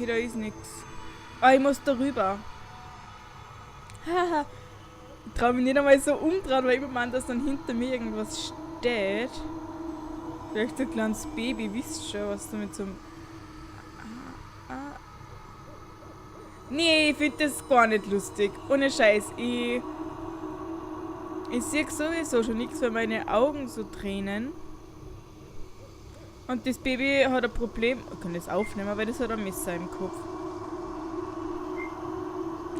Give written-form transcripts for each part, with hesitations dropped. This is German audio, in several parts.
Okay, da ist nichts. Ah, ich muss da rüber. Haha. Ich traue mich nicht einmal so umdrehen, weil ich meine, dass dann hinter mir irgendwas steht. Vielleicht ein kleines Baby, wisst schon, was du mit so einem... Nee, ich finde das gar nicht lustig. Ohne Scheiß. Ich sehe sowieso schon nichts, weil meine Augen so tränen. Und das Baby hat ein Problem. Ich kann das aufnehmen, weil das hat ein Messer im Kopf.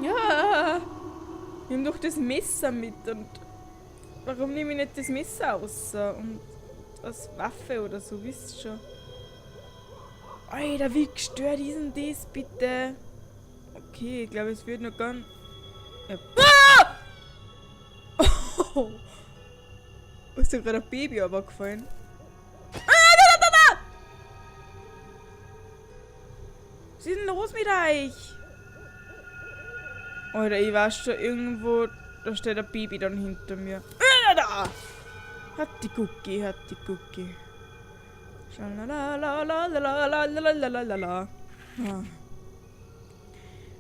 Ja, ich habe doch das Messer mit. Und warum nehme ich nicht das Messer raus? Und als Waffe oder so, wisst ihr schon. Alter, wie gestört ist denn das bitte? Okay, ich glaube, es wird noch ganz... Ja. Ah! Oh! Ist da gerade ein Baby aber gefallen? Was ist denn los mit euch? Alter, ich weiß schon irgendwo, da steht ein Baby dann hinter mir. Da! Hat die Cookie, hat die Cookie.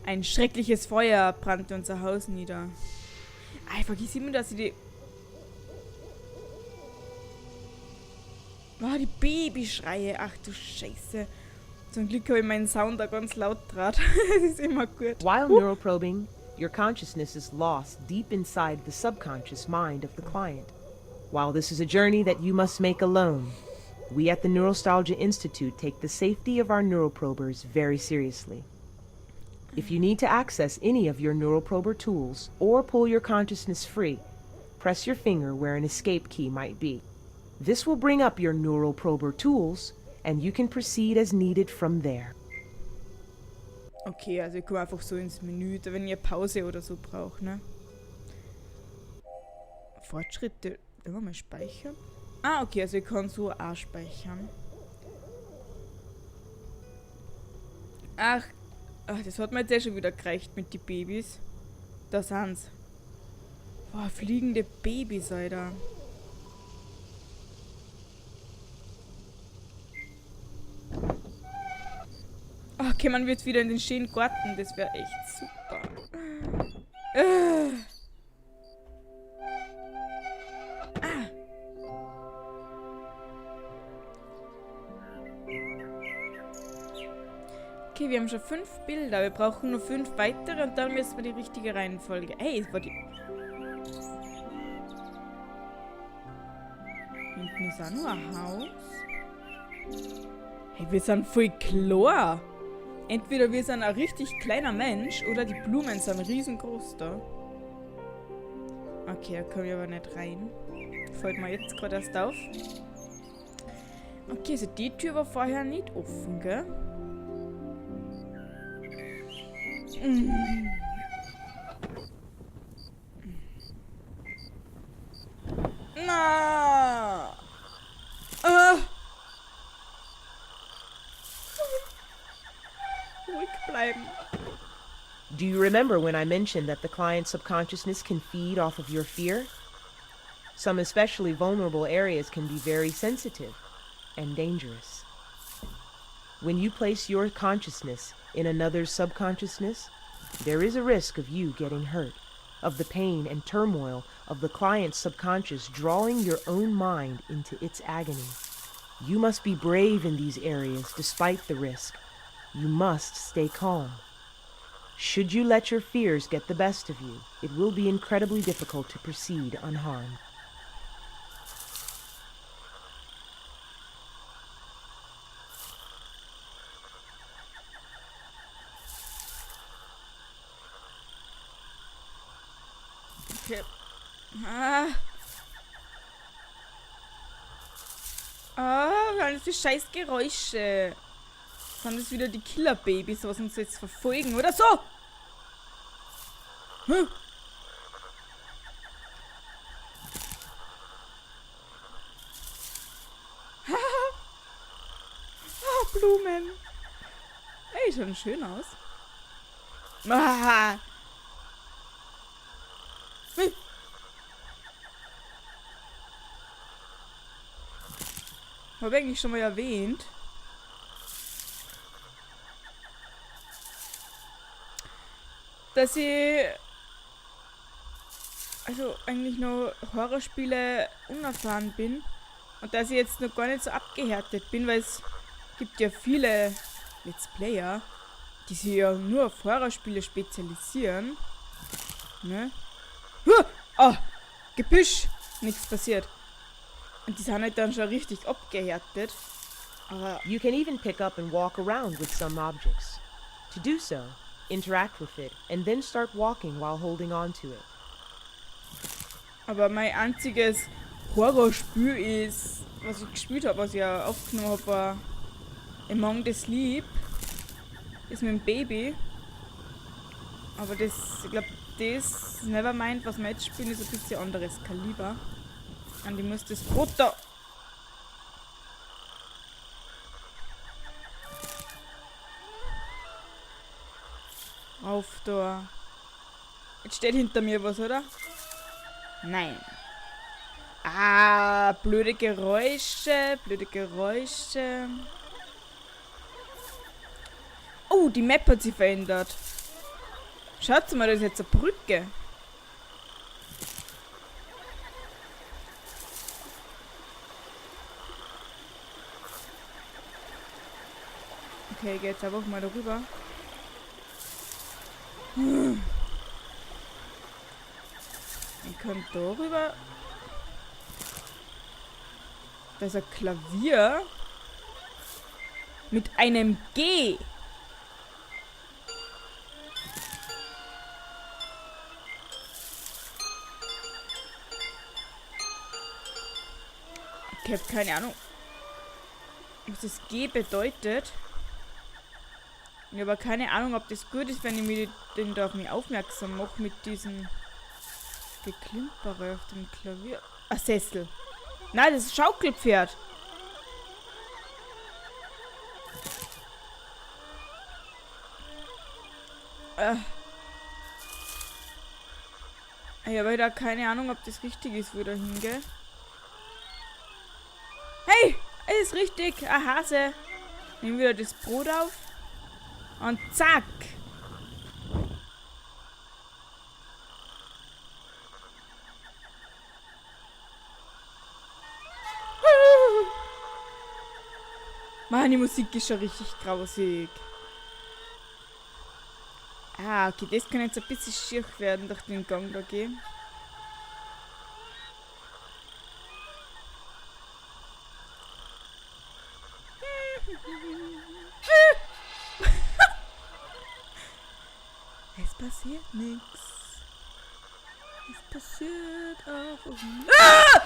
Ein schreckliches Feuer brannte unser Haus nieder. Ah, ich vergiss immer, dass ich die... Ah, die Babyschreie. Ach du Scheiße. Zum Glück habe ich meinen Sound da ganz laut draht. Das ist immer gut. While neuroprobing, your consciousness is lost deep inside the subconscious mind of the client. While this is a journey that you must make alone, we at the Neurostalgia Institute take the safety of our neuroprobers very seriously. If you need to access any of your neuroprober tools or pull your consciousness free, press your finger where an escape key might be. This will bring up your neuroprober tools and you can proceed as needed from there. Okay, also ich komme einfach so ins Menü, wenn ihr Pause oder so braucht, ne? Fortschritte. Immer mal speichern. Ah, okay, also ich kann so auch speichern. Ach, das hat mir jetzt eh schon wieder gereicht mit den Babys. Da sind's. Boah, fliegende Babys, Alter. Okay, man wird wieder in den schönen Garten. Das wäre echt super. Okay, wir haben schon 5 Bilder. Wir brauchen nur 5 weitere und dann müssen wir die richtige Reihenfolge. Hey, es war die... Hinten ist auch nur ein Haus. Hey, wir sind voll klar. Entweder wir sind ein richtig kleiner Mensch oder die Blumen sind riesengroß da. Okay, da komme ich aber nicht rein. Fällt mir jetzt gerade erst auf. Okay, also die Tür war vorher nicht offen, gell? Na! Ruhig bleiben. Do you remember when I mentioned that the client's subconsciousness can feed off of your fear? Some especially vulnerable areas can be very sensitive and dangerous. When you place your consciousness in another's subconsciousness, there is a risk of you getting hurt, of the pain and turmoil of the client's subconscious drawing your own mind into its agony. You must be brave in these areas despite the risk. You must stay calm. Should you let your fears get the best of you, it will be incredibly difficult to proceed unharmed. Okay. Was für scheiß Geräusche. Sind das wieder die Killerbabys, was uns jetzt verfolgen, oder so? Hm. Blumen. Ey, schauen schön aus. Ah. Hm. Habe ich eigentlich schon mal erwähnt. dass ich also eigentlich noch Horrorspiele unerfahren bin und dass ich jetzt noch gar nicht so abgehärtet bin, weil es gibt ja viele Let's Player, die sich ja nur auf Horrorspiele spezialisieren. Ne? Ah, Gebüsch! Nichts passiert. Und die sind halt dann schon richtig abgehärtet. Aber You can even pick up and walk around with some objects. To do so, interact with it and then start walking while holding on to it. Aber mein einziges Horrorspiel ist, was ich gespielt habe, was ich ja aufgenommen habe, war Among the Sleep. Ist mit dem Baby. Aber das, ich glaube, das Nevermind, was wir jetzt spielen, ist ein bisschen anderes Kaliber. Und ich muss das Brot da. Auf da. Jetzt steht hinter mir was, oder? Nein. Ah, blöde Geräusche, blöde Geräusche. Oh, die Map hat sich verändert. Schaut mal, das ist jetzt eine Brücke. Okay, geht jetzt einfach mal darüber. Ich kann darüber. Da ist ein Klavier. Mit einem G. Ich habe keine Ahnung, was das G bedeutet. Ich habe aber keine Ahnung, ob das gut ist, wenn ich mir den da auf mich aufmerksam mache mit diesem Geklimpere auf dem Klavier. Ein Sessel. Nein, das ist ein Schaukelpferd. Ich habe da keine Ahnung, ob das richtig ist, wo ich da hingehe. Hey, es ist richtig. Ein Hase. Nehmen wieder das Brot auf. Und zack. Mann, die Musik ist schon richtig grausig. Ah, okay, das kann jetzt ein bisschen schier werden durch den Gang da gehen. Es passiert nichts. Es passiert auch. Ah!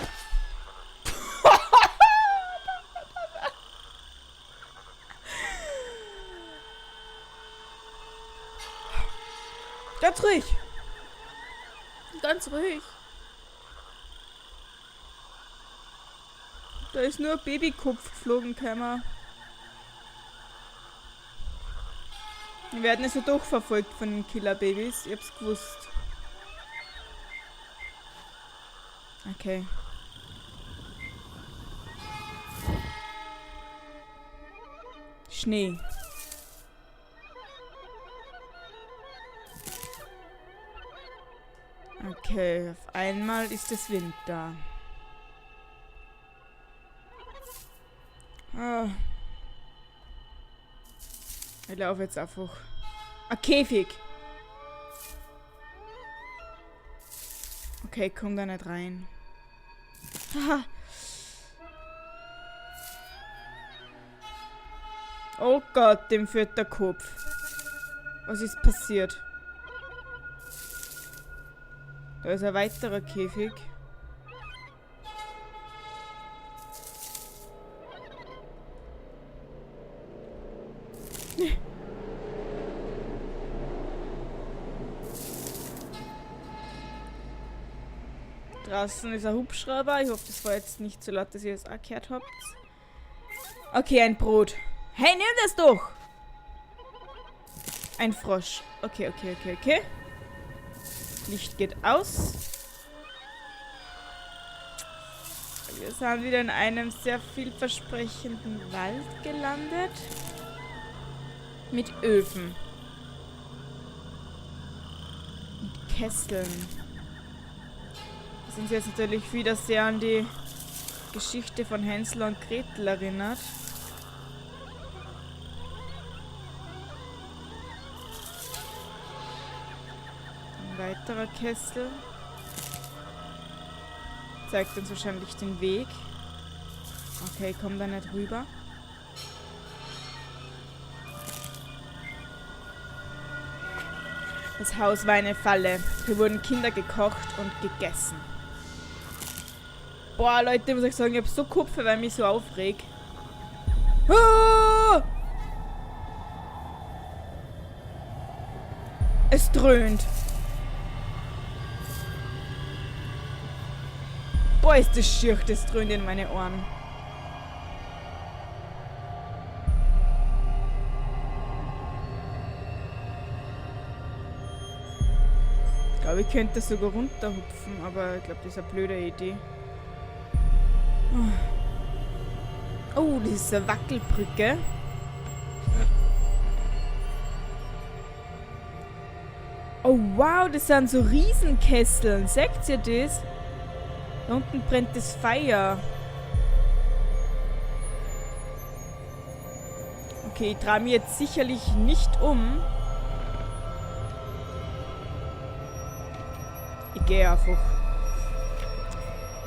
Ganz ruhig. Ganz ruhig. Da ist nur ein Babykopf geflogen, Kämmer. Wir werden also doch verfolgt von den Killerbabys. Ich hab's gewusst. Okay. Schnee. Okay, auf einmal ist es Winter. Ah. Ich laufe jetzt einfach. Ein Käfig. Okay, komm da nicht rein. Haha. Oh Gott, dem führt der Kopf. Was ist passiert? Da ist ein weiterer Käfig. Draußen ist ein Hubschrauber. Ich hoffe, das war jetzt nicht so laut, dass ihr das auch gehört habt. Okay, ein Brot. Hey, nimm das doch! Ein Frosch. Okay. Licht geht aus. Wir sind wieder in einem sehr vielversprechenden Wald gelandet. Mit Öfen. Kesseln. Das uns jetzt natürlich wieder sehr an die Geschichte von Hänsel und Gretel erinnert. Ein weiterer Kessel. Zeigt uns wahrscheinlich den Weg. Okay, komm da nicht rüber. Das Haus war eine Falle. Hier wurden Kinder gekocht und gegessen. Boah, Leute, muss ich sagen, ich hab so Kopfe, weil ich mich so aufreg. Ah! Es dröhnt. Boah, ist das schier, das dröhnt in meine Ohren. Ich glaube, ich könnte sogar runterhupfen, aber ich glaube, das ist eine blöde Idee. Oh, das ist eine Wackelbrücke. Oh wow, das sind so Riesenkesseln. Seht ihr das? Da unten brennt das Feuer. Okay, ich drehe mich jetzt sicherlich nicht um. Ich gehe einfach.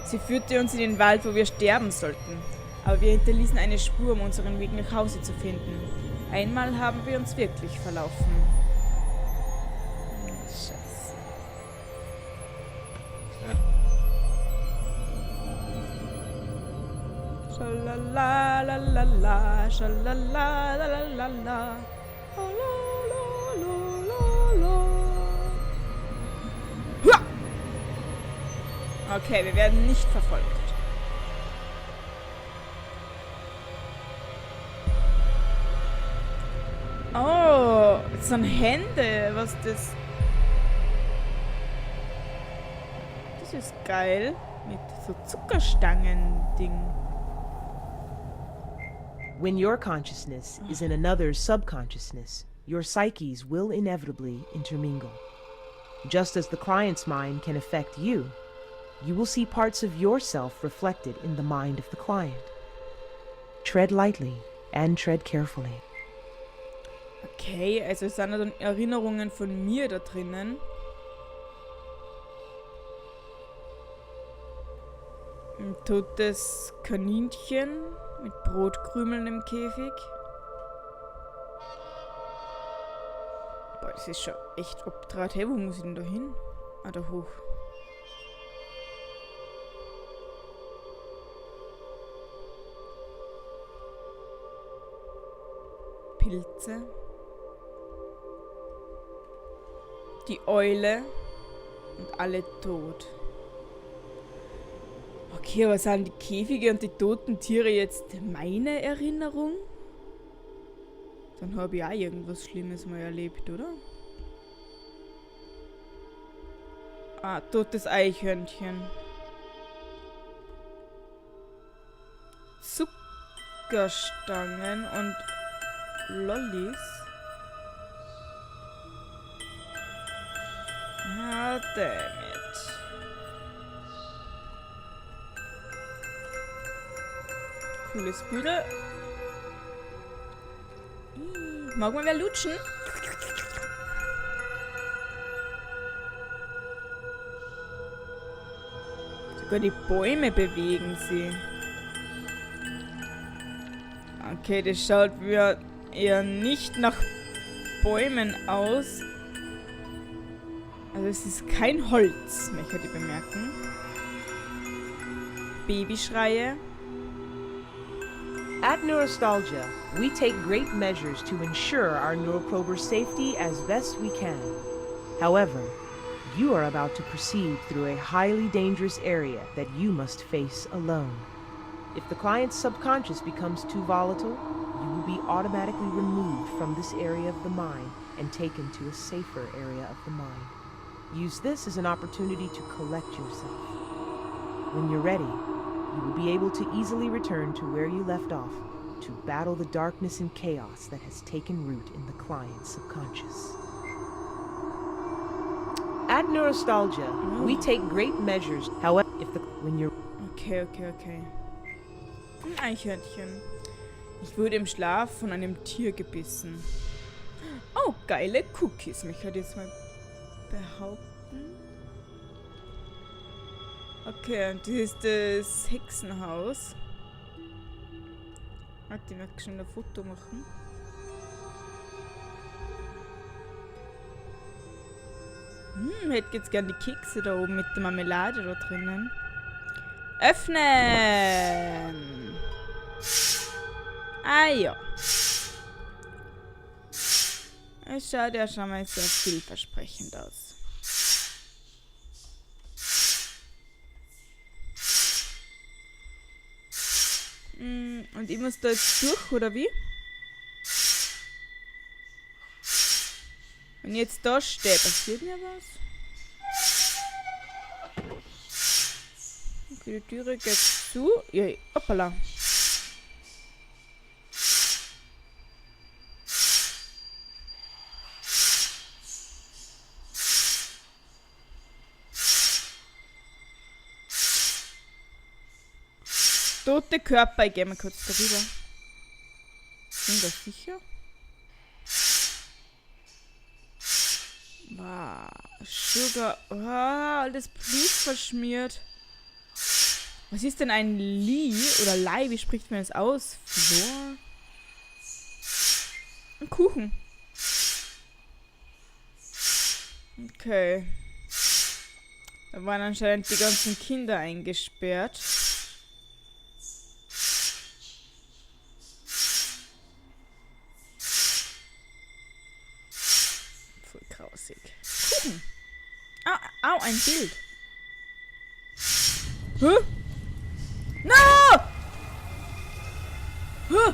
Sie führte uns in den Wald, wo wir sterben sollten. Aber wir hinterließen eine Spur, um unseren Weg nach Hause zu finden. Einmal haben wir uns wirklich verlaufen. Scheiße. Schalalalala, schalalalala. Okay, wir werden nicht verfolgt. Oh, das sind Hände. Was das? Das ist geil. Mit so Zuckerstangen-Ding. When your consciousness is in another's subconsciousness, your psyches will inevitably intermingle. Just as the client's mind can affect you, you will see parts of yourself reflected in the mind of the client. Tread lightly and tread carefully. Okay, also es sind dann Erinnerungen von mir da drinnen. Ein totes Kaninchen mit Brotkrümeln im Käfig. Boah, das ist schon echt abdraht. Hey, wo muss ich denn da hin? Ah, da hoch. Pilze. Die Eule. Und alle tot. Okay, aber sind die Käfige und die toten Tiere jetzt meine Erinnerung? Dann habe ich auch irgendwas Schlimmes mal erlebt, oder? Ah, totes Eichhörnchen. Zuckerstangen und Lollis. Ah, dammit. Cooles Büdel. Mag man wer lutschen? Sogar die Bäume bewegen sie. Okay, das schaut mir eher nicht nach Bäumen aus. Also es ist kein Holz, möchte ich bemerken. Babyschreie. At Neurostalgia, we take great measures to ensure our neuroprober's safety as best we can. However, you are about to proceed through a highly dangerous area that you must face alone. If the client's subconscious becomes too volatile, you will be automatically removed from this area of the mind and taken to a safer area of the mind. Use this as an opportunity to collect yourself. When you're ready, you will be able to easily return to where you left off to battle the darkness and chaos that has taken root in the client's subconscious. Add nostalgia. We take great measures. However, when you're Okay. Ein Eichhörnchen. Ich wurde im Schlaf von einem Tier gebissen. Oh, geile Cookies, mich hat jetzt mal behaupten. Okay, und das ist das Hexenhaus. Warte, ich möchte schon ein Foto machen. Hätte jetzt gern die Kekse da oben mit der Marmelade da drinnen. Öffnen! Ah ja. Es schaut ja schon mal sehr vielversprechend aus. Und ich muss da jetzt durch, oder wie? Wenn ich jetzt da stehe, passiert mir was? Okay, die Türe geht zu. Ja, hoppala. Tote Körper, ich gehe mal kurz darüber. Sind das sicher? Wow, Sugar. Oh, alles Blut verschmiert. Was ist denn ein Lie oder Lei? Wie spricht man das aus? Flor? Ein Kuchen. Okay. Da waren anscheinend die ganzen Kinder eingesperrt. Voll grausig. Kuchen. Au, ein Bild. Hä? No! Huh.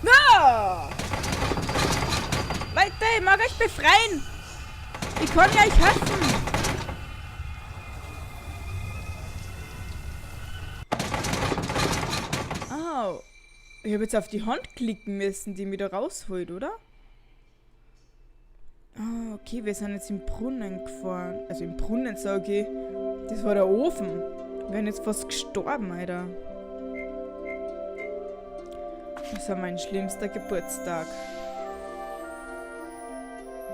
No! Leute, ich mag euch befreien! Ich kann ja euch helfen! Oh. Ich habe jetzt auf die Hand klicken müssen, die mich da rausholt, oder? Ah, okay, wir sind jetzt im Brunnen gefahren. Also im Brunnen, sage ich. Das war der Ofen. Wir wären jetzt fast gestorben, Alter. Das war mein schlimmster Geburtstag.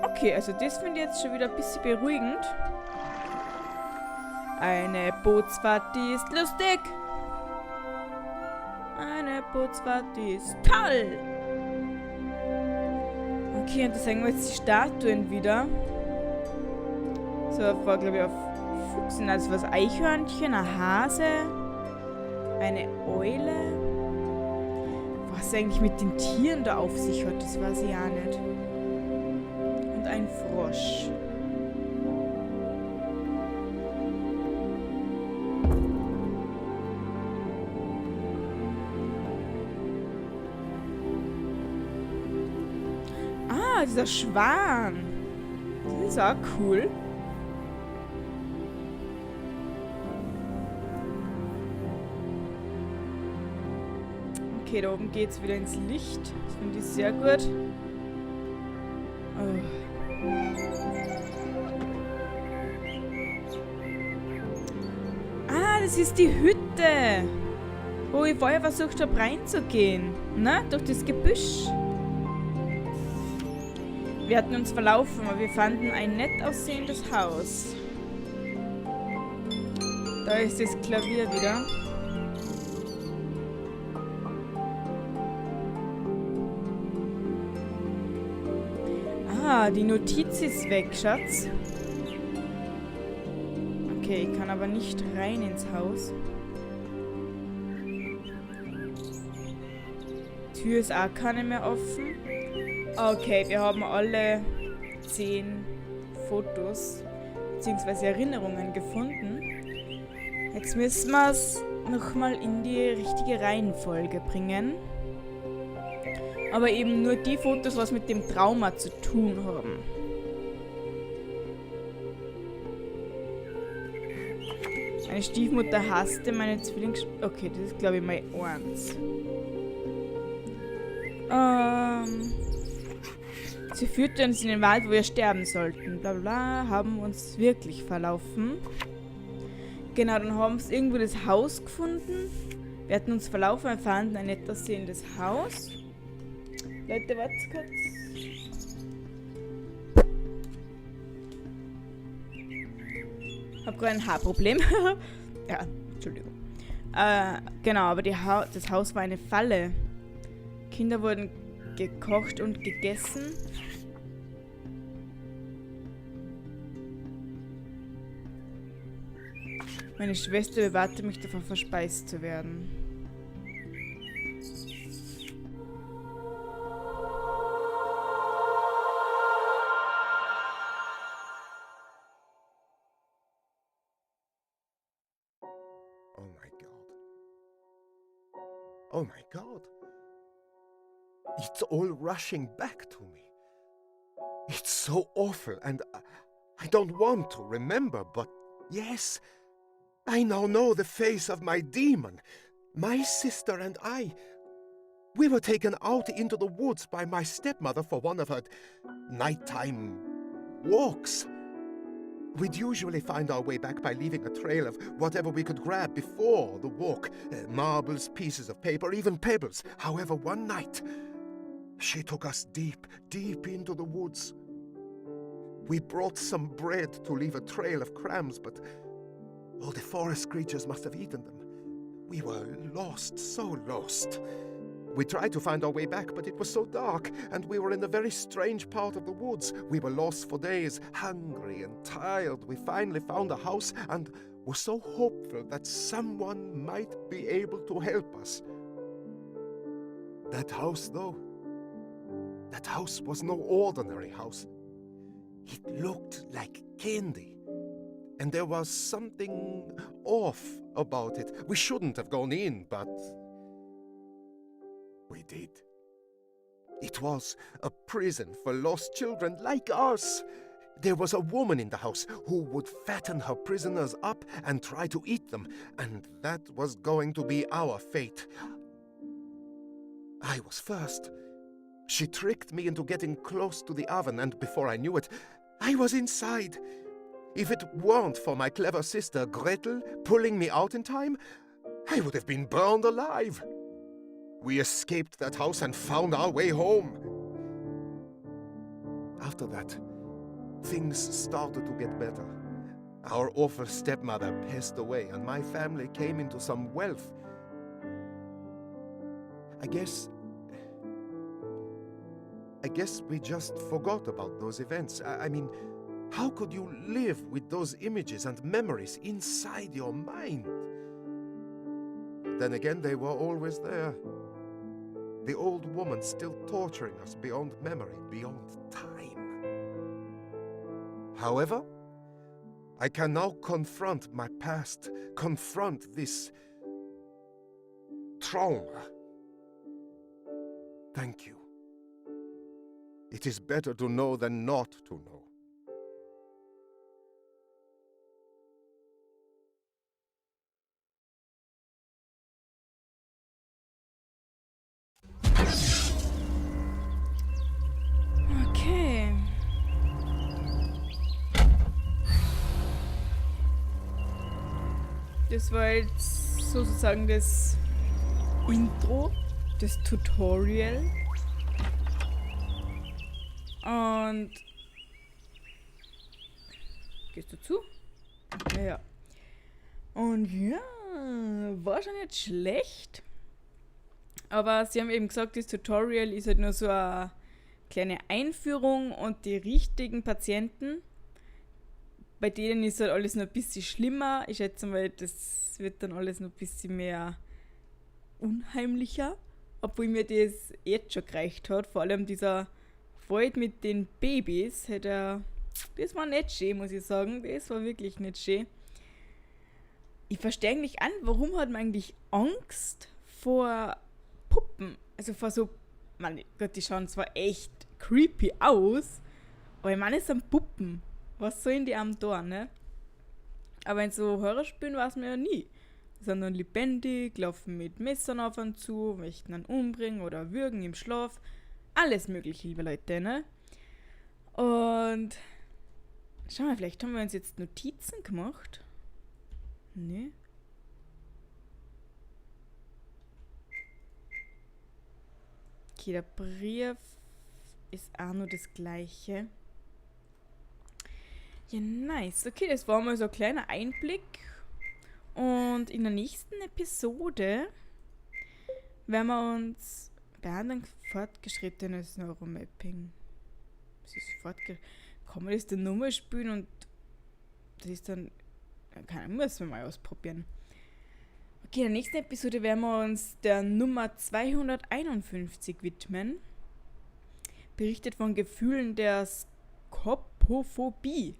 Okay, also das finde ich jetzt schon wieder ein bisschen beruhigend. Eine Bootsfahrt, die ist lustig. Eine Bootsfahrt, die ist toll. Okay, und da sehen wir jetzt die Statuen wieder. So, war glaube ich auf Fuchsen, also was Eichhörnchen, ein Hase, eine Eule. Was eigentlich mit den Tieren da auf sich hat, das weiß ich auch nicht. Und ein Frosch. Dieser Schwan. Das ist auch cool. Okay, da oben geht's wieder ins Licht. Das finde ich sehr gut. Oh. Ah, das ist die Hütte, wo ich vorher versucht habe reinzugehen. Ne? Durch das Gebüsch. Wir hatten uns verlaufen, aber wir fanden ein nett aussehendes Haus. Da ist das Klavier wieder. Ah, die Notiz ist weg, Schatz. Okay, ich kann aber nicht rein ins Haus. Tür ist auch keine mehr offen. Okay, wir haben alle 10 Fotos bzw. Erinnerungen gefunden. Jetzt müssen wir es nochmal in die richtige Reihenfolge bringen. Aber eben nur die Fotos, was mit dem Trauma zu tun haben. Meine Stiefmutter hasste meine Zwillings... Okay, das ist glaube ich mal 1. Sie führte uns in den Wald, wo wir sterben sollten. Bla bla bla, haben uns wirklich verlaufen. Genau, dann haben sie irgendwo das Haus gefunden. Wir hatten uns verlaufen, wir fanden ein nett aussehendes Haus. Leute, wart's kurz. Hab gerade ein Haarproblem. Ja, Entschuldigung. Genau, aber das Haus war eine Falle. Kinder wurden gekocht und gegessen. Meine Schwester bewahrte mich davor, verspeist zu werden. Oh my God. Oh my God. It's all rushing back to me. It's so awful, and I don't want to remember, but yes, I now know the face of my demon. My sister and I, we were taken out into the woods by my stepmother for one of her nighttime walks. We'd usually find our way back by leaving a trail of whatever we could grab before the walk. Marbles, pieces of paper, even pebbles. However, one night, she took us deep, deep into the woods. We brought some bread to leave a trail of crumbs, but all the forest creatures must have eaten them. We were lost, so lost. We tried to find our way back, but it was so dark, and we were in a very strange part of the woods. We were lost for days, hungry and tired. We finally found a house and were so hopeful that someone might be able to help us. That house, though, that house was no ordinary house. It looked like candy, and there was something off about it. We shouldn't have gone in, but we did. It was a prison for lost children like us. There was a woman in the house who would fatten her prisoners up and try to eat them, and that was going to be our fate. I was first. She tricked me into getting close to the oven, and before I knew it, I was inside. If it weren't for my clever sister Gretel pulling me out in time, I would have been burned alive. We escaped that house and found our way home. After that, things started to get better. Our awful stepmother passed away, and my family came into some wealth. I guess we just forgot about those events. I mean, how could you live with those images and memories inside your mind? Then again, they were always there. The old woman still torturing us beyond memory, beyond time. However, I can now confront my past, confront this trauma. Thank you. It is better to know than not to know. Okay. Das war jetzt sozusagen das Intro, das Tutorial. Und gehst du zu? Ja, ja. Und ja, war schon nicht schlecht. Aber sie haben eben gesagt, das Tutorial ist halt nur so eine kleine Einführung und die richtigen Patienten, bei denen ist halt alles noch ein bisschen schlimmer. Ich schätze mal, das wird dann alles noch ein bisschen mehr unheimlicher. Obwohl mir das jetzt schon gereicht hat. Vor allem dieser Wald mit den Babys, das war nicht schön, muss ich sagen. Das war wirklich nicht schön. Ich verstehe eigentlich an, warum hat man eigentlich Angst vor Puppen? Also vor so, mein Gott, die schauen zwar echt creepy aus, aber ich meine, es sind Puppen. Was sollen die am da, ne? Aber in so Hörerspielen weiß man ja nie. sind dann lebendig, laufen mit Messern auf und zu, möchten ihn umbringen oder würgen im Schlaf. Alles mögliche, liebe Leute, ne? Und schau mal, vielleicht haben wir uns jetzt Notizen gemacht. Ne? Okay, der Brief ist auch nur das gleiche. Ja, nice. Okay, das war mal so ein kleiner Einblick. Und in der nächsten Episode werden wir uns behandeln fortgeschrittenes Neuromapping. Das ist kann man das dann nochmal spielen und das ist dann, müssen wir mal ausprobieren. Okay, in der nächsten Episode werden wir uns der Nummer 251 widmen. Berichtet von Gefühlen der Skopophobie,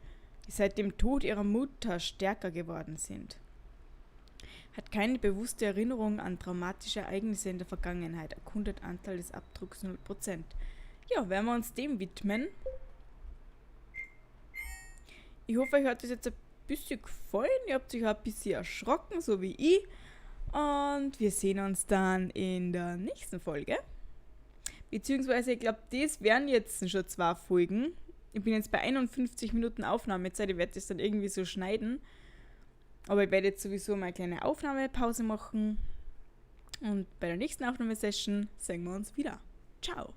die seit dem Tod ihrer Mutter stärker geworden sind. Hat keine bewusste Erinnerung an traumatische Ereignisse in der Vergangenheit. Erkundet Anteil des Abdrucks 0%. Ja, werden wir uns dem widmen. Ich hoffe, euch hat das jetzt ein bisschen gefallen. Ihr habt euch auch ein bisschen erschrocken, so wie ich. Und wir sehen uns dann in der nächsten Folge. Beziehungsweise, ich glaube, das wären jetzt schon 2 Folgen. Ich bin jetzt bei 51 Minuten Aufnahmezeit. Ich werde das dann irgendwie so schneiden. Aber ich werde jetzt sowieso mal eine kleine Aufnahmepause machen. Und bei der nächsten Aufnahmesession sehen wir uns wieder. Ciao!